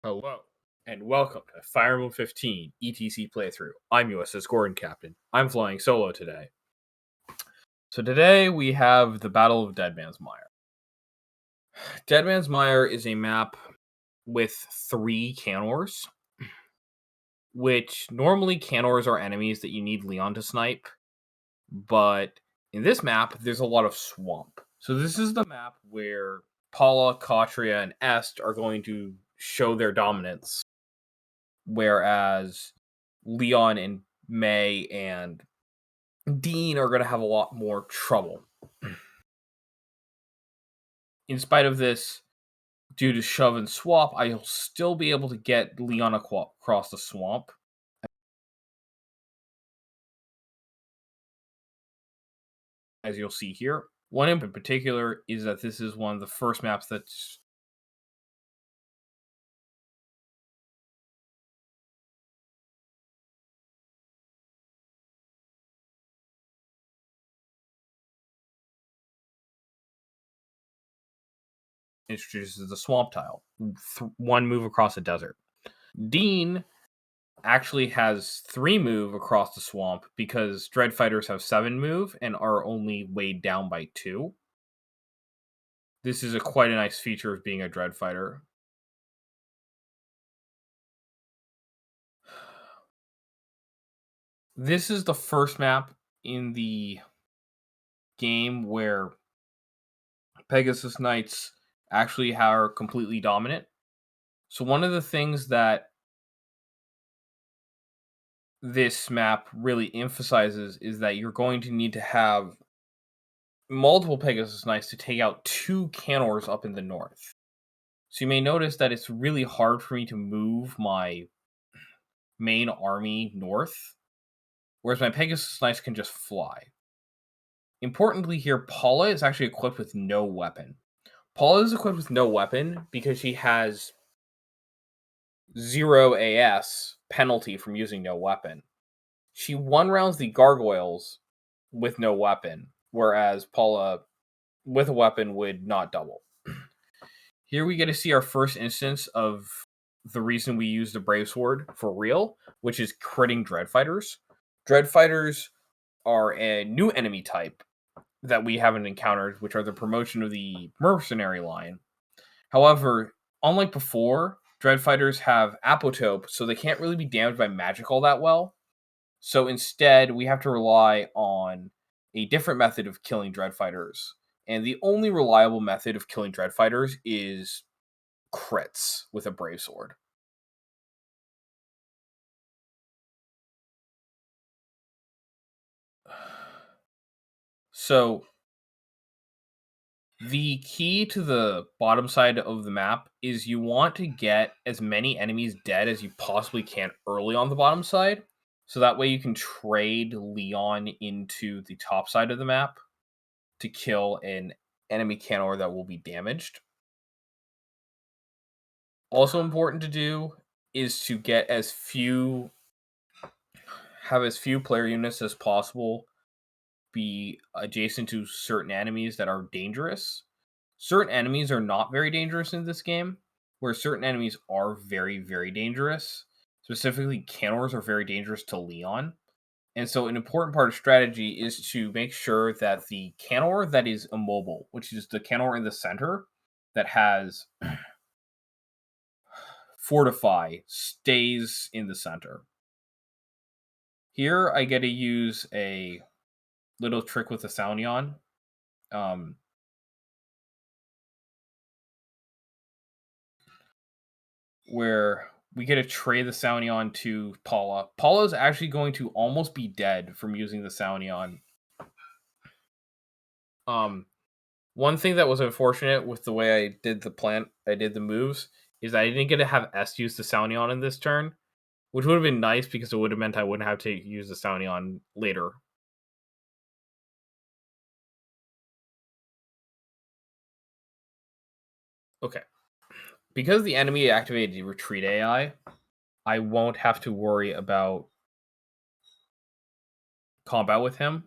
Hello, and welcome to Fire Emblem 15 ETC playthrough. I'm USS Gordon Captain. I'm flying solo today. So today we have the Battle of Deadman's Mire. Deadman's Mire is a map with 3 Canors, which normally Canors are enemies that you need Leon to snipe, but in this map there's a lot of swamp. So this is the map where Paula, Katria, and Est are going to show their dominance, whereas Leon and May and Dean are going to have a lot more trouble. In spite of this, due to shove and swap, I'll still be able to get Leon across the swamp. As you'll see here. One in particular is that this is one of the first maps that's introduces the swamp tile. 1 move across a desert. Dean actually has 3 move across the swamp because Dread Fighters have 7 move and are only weighed down by 2. This is quite a nice feature of being a Dread Fighter. This is the first map in the game where Pegasus Knights actually are completely dominant. So one of the things that this map really emphasizes is that you're going to need to have multiple Pegasus Knights to take out 2 Canors up in the north. So you may notice that it's really hard for me to move my main army north, whereas my Pegasus Knights can just fly. Importantly here, Paula is actually equipped with no weapon. Paula is equipped with no weapon because she has 0 AS penalty from using no weapon. She 1-rounds the gargoyles with no weapon, whereas Paula with a weapon would not double. Here we get to see our first instance of the reason we use the Brave Sword for real, which is critting Dread Fighters. Dread Fighters are a new enemy type that we haven't encountered, which are the promotion of the mercenary line. However, unlike before, Dread Fighters have Apotope, so they can't really be damaged by magic all that well. So instead, we have to rely on a different method of killing Dread Fighters. And the only reliable method of killing Dread Fighters is crits with a Brave Sword. So the key to the bottom side of the map is you want to get as many enemies dead as you possibly can early on the bottom side. So that way you can trade Leon into the top side of the map to kill an enemy Canor that will be damaged. Also important to do is to get have as few player units as possible be adjacent to certain enemies that are dangerous. Certain enemies are not very dangerous in this game, where certain enemies are very, very dangerous. Specifically, Canors are very dangerous to Leon. And so an important part of strategy is to make sure that the Canor that is immobile, which is the Canor in the center that has Fortify, stays in the center. Here I get to use a little trick with the Saunion. Where we get to trade the Saunion to Paula. Paula's actually going to almost be dead from using the Saunion. One thing that was unfortunate with the way I did the moves, is that I didn't get to have S use the Saunion in this turn, which would have been nice because it would have meant I wouldn't have to use the Saunion later. Okay. Because the enemy activated the retreat AI, I won't have to worry about combat with him,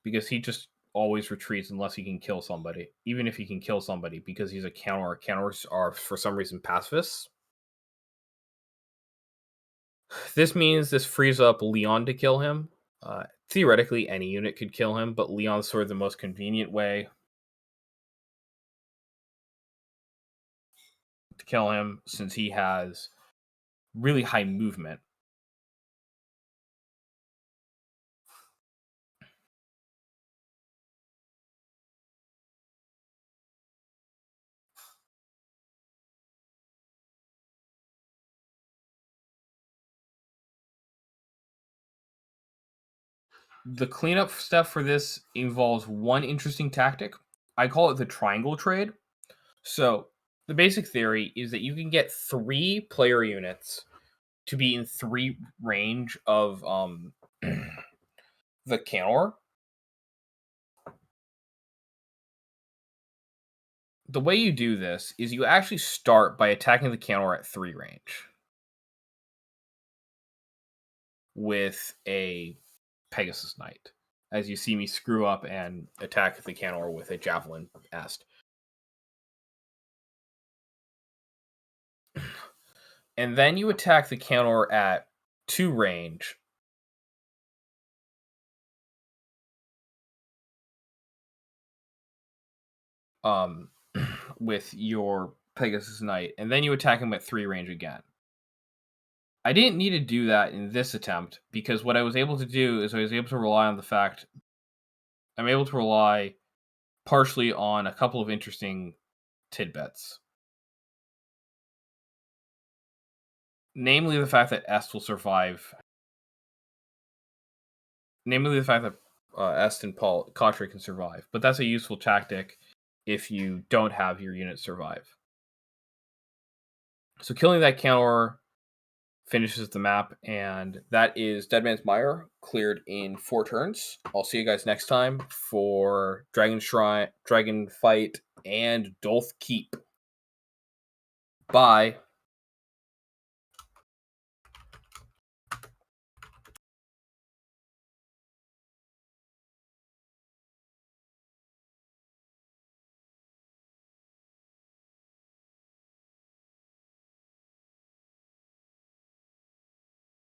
because he just always retreats unless he can kill somebody. Even if he can kill somebody, because he's a counter. Counters are for some reason pacifists. This means this frees up Leon to kill him. Theoretically, any unit could kill him, but Leon's sort of the most convenient way to kill him since he has really high movement. The cleanup step for this involves one interesting tactic. I call it the triangle trade. So, the basic theory is that you can get 3 player units to be in 3 range of the counter. The way you do this is you actually start by attacking the counter at 3 range with a Pegasus Knight. As you see me screw up and attack the counter with a Javelin Est. And then you attack the counter at 2 range um, with your Pegasus Knight, and then you attack him at 3 range again. I didn't need to do that in this attempt because what I was able to do is I was able to rely on the fact I'm able to rely partially on a couple of interesting tidbits. Namely, the fact that Est will survive. Namely, the fact that Est and Paul Contra can survive. But that's a useful tactic if you don't have your unit survive. So killing that counter finishes the map, and that is Dead Man's Mire cleared in 4 turns. I'll see you guys next time for Dragon Shrine, Dragon Fight, and Dolth Keep. Bye.